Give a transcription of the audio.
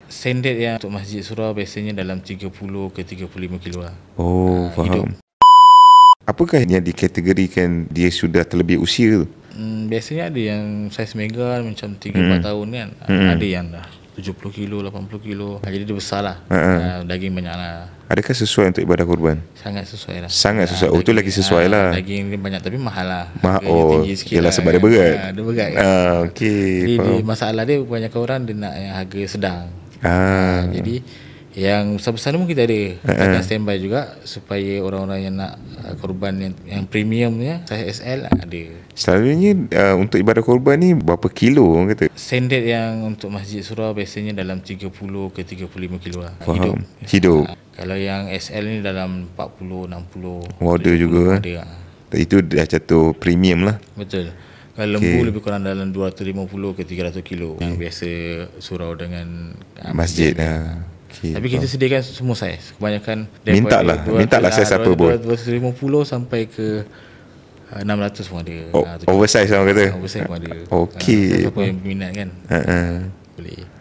Standard yang untuk masjid surau biasanya dalam 30 ke 35 kilo lah. Oh, faham. Hidup. Apakah yang dikategorikan dia sudah terlebih usia tu? Biasanya ada yang saiz mega macam 3-4 tahun kan. Ada yang dah 70 kilo, 80 kilo. Jadi dia besar lah. Daging banyak lah. Adakah sesuai untuk ibadah kurban? Sangat sesuai lah. Sangat sesuai. Oh, tu lagi sesuai lah. Daging dia banyak tapi mahal lah. Oh, tinggi sikit yelah lah, sebab dia berat. Dia berat kan. Okey. Jadi masalah dia kebanyakan orang dia nak yang harga sedang. Jadi yang besar-besar ni pun kita ada. Kita akan standby juga supaya orang-orang yang nak korban yang premiumnya saiz SL ada. Selalunya untuk ibadah korban ni berapa kilo orang kata? Standard yang untuk masjid surau biasanya dalam 30 ke 35 kilo lah. Faham. Hidup. Kalau yang SL ni dalam 40, 60. Ada juga. Ada. Itu dah jatuh premium lah. Betul. Kalau lembu lebih kurang dalam 250 ke 300 kilo. Yang biasa surau dengan masjid lah. Tapi kita sediakan semua saiz. Kebanyakan mintalah saiz apa pun. 250 sampai ke 600 pun ada. Oversize orang kata. Oversize pun ada. Okey. Siapa yang minat kan. Boleh.